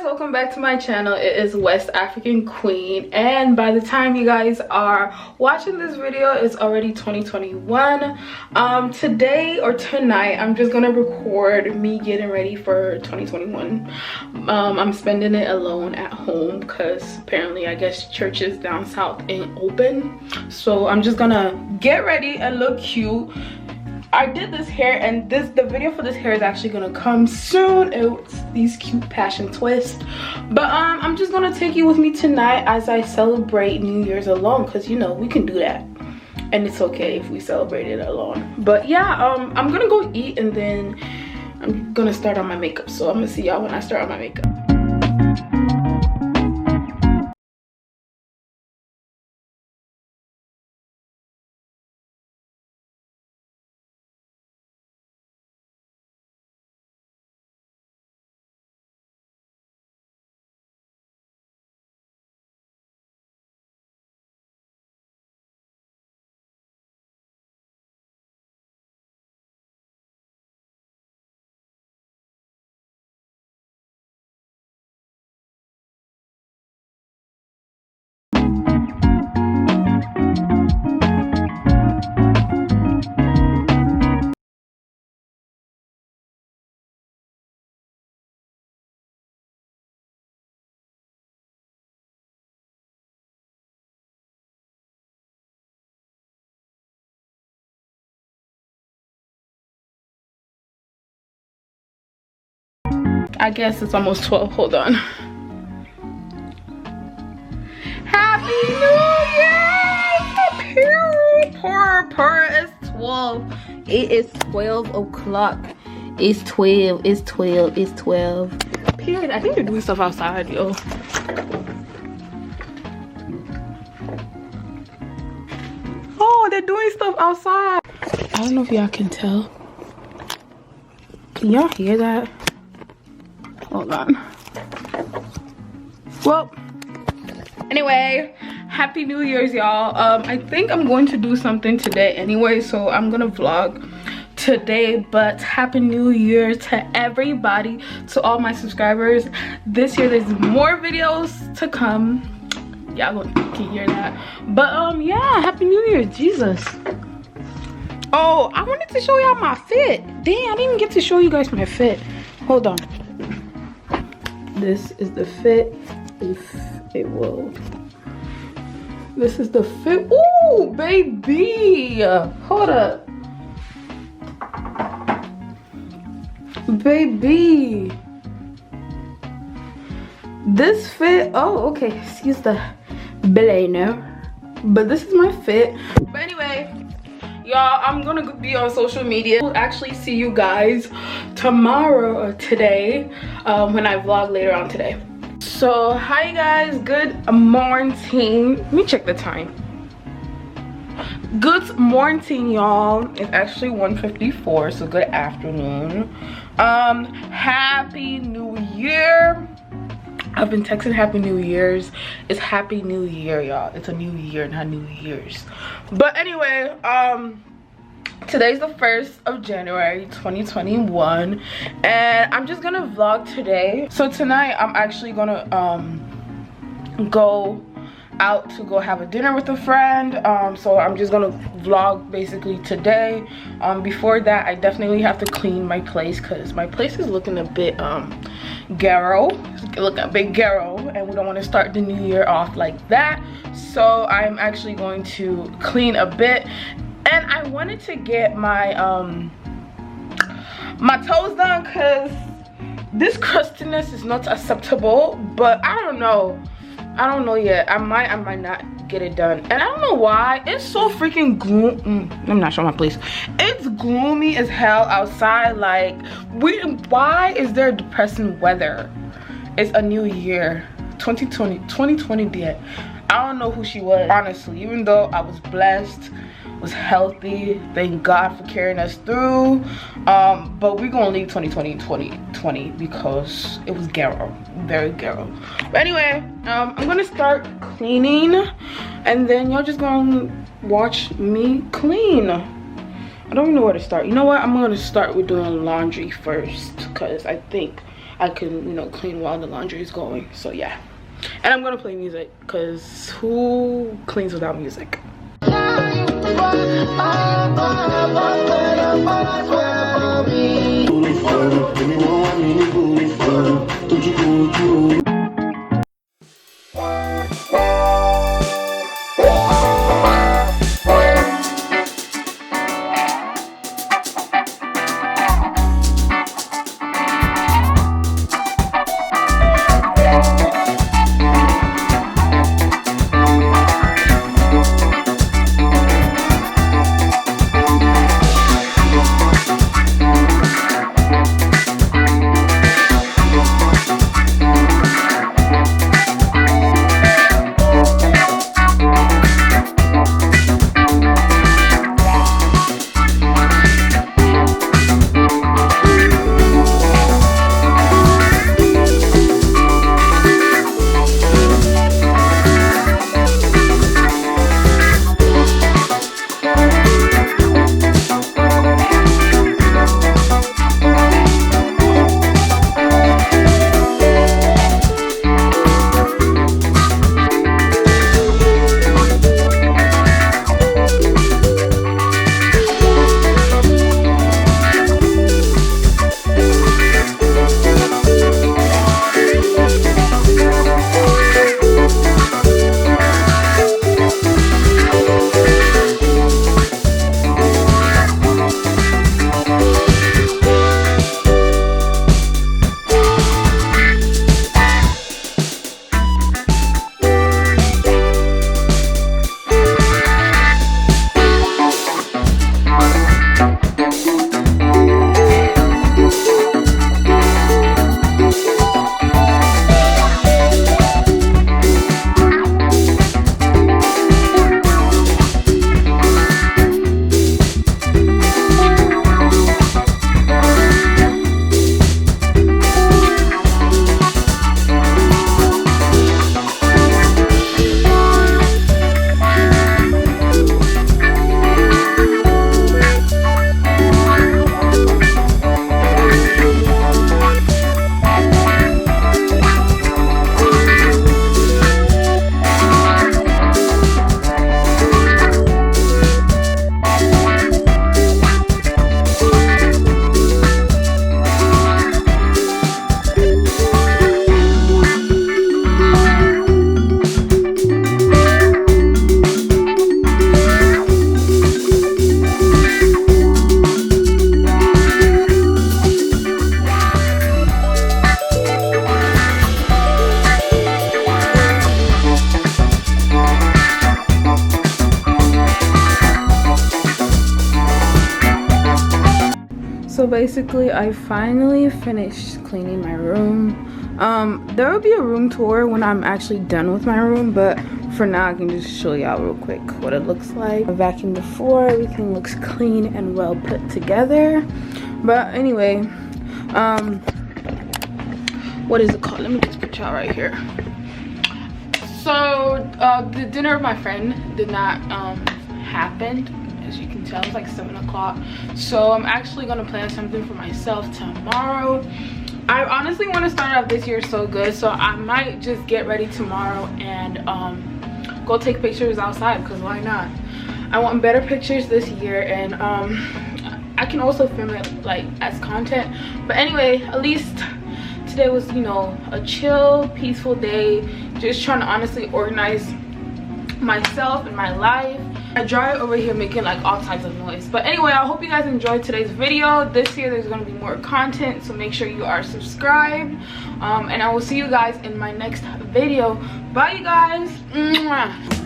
welcome back to my channel. It is West African Queen, and by the time you guys are watching this video, it's already 2021. Today or tonight I'm just gonna record me getting ready for 2021. I'm spending it alone at home because apparently I guess churches down south ain't open, so I'm just gonna get ready and look cute. I did this hair, and the video for this hair is actually gonna come soon. It's these cute passion twists, but I'm just gonna take you with me tonight as I celebrate New Year's alone, because you know we can do that and it's okay if we celebrate it alone. But yeah, I'm gonna go eat and then I'm gonna start on my makeup, so I'm gonna see y'all when I start on my makeup. I guess it's almost 12. Hold on. Happy New Year! It's 12. It is 12 o'clock. It's 12. It's 12. It's 12. Period. I think they're doing stuff outside, yo. Oh, they're doing stuff outside. I don't know if y'all can tell. Can y'all hear that? Hold on. Well, anyway, happy New Year's, y'all. I think I'm going to do something today anyway, so I'm gonna vlog today. But happy New Year to everybody, to all my subscribers. This year there's more videos to come. Y'all can hear that. But yeah, happy New Year. Jesus. Oh, I wanted to show y'all my fit. Dang, I didn't even get to show you guys my fit. Hold on. This is the fit, if it will. This is the fit. Ooh, baby. Hold up. Baby. This fit, oh, okay, excuse the blame, but this is my fit. But anyway, y'all, I'm gonna be on social media. We'll actually see you guys tomorrow or today when I vlog later on today. So hi guys, good morning. Let me check the time. Good morning, y'all. It's actually 1:54, so good afternoon. Happy New Year. I've been texting Happy New Year's. It's Happy New Year, y'all. It's a new year, not New Year's. But anyway, today's the 1st of January 2021, and I'm just gonna vlog today. So tonight I'm actually gonna go out to go have a dinner with a friend. So I'm just gonna vlog basically today. Before that, I definitely have to clean my place because my place is looking a bit ghetto. It's looking a bit ghetto, and we don't want to start the new year off like that. So I'm actually going to clean a bit. And I wanted to get my my toes done because this crustiness is not acceptable. But I don't know yet. I might not get it done, and I don't know why. It's so freaking gloomy. I'm not showing my place. It's gloomy as hell outside. Like, why is there depressing weather? It's a new year, 2020 did. I don't know who she was, honestly. Even though I was blessed, was healthy, thank God for carrying us through, but we're gonna leave 2020 because it was ghetto, very ghetto. But anyway, I'm gonna start cleaning, and then y'all just gonna watch me clean. I don't even know where to start. You know what, I'm gonna start with doing laundry first, because I think I can, you know, clean while the laundry is going. So yeah, and I'm gonna play music because who cleans without music? So basically I finally finished cleaning my room. There will be a room tour when I'm actually done with my room, but for now I can just show y'all real quick what it looks like. I vacuumed the floor, everything looks clean and well put together. But anyway, what is it called? Let me just put y'all right here. So the dinner of my friend did not happen. As you can tell, it's like 7 o'clock. So I'm actually gonna plan something for myself tomorrow. I honestly want to start off this year so good, so I might just get ready tomorrow and go take pictures outside, because why not? I want better pictures this year, and I can also film it like as content. But anyway, at least today was, you know, a chill, peaceful day, just trying to honestly organize myself and my life. I drive over here making like all types of noise. But anyway, I hope you guys enjoyed today's video. This year there's going to be more content, so make sure you are subscribed, and I will see you guys in my next video. Bye, you guys. Mwah.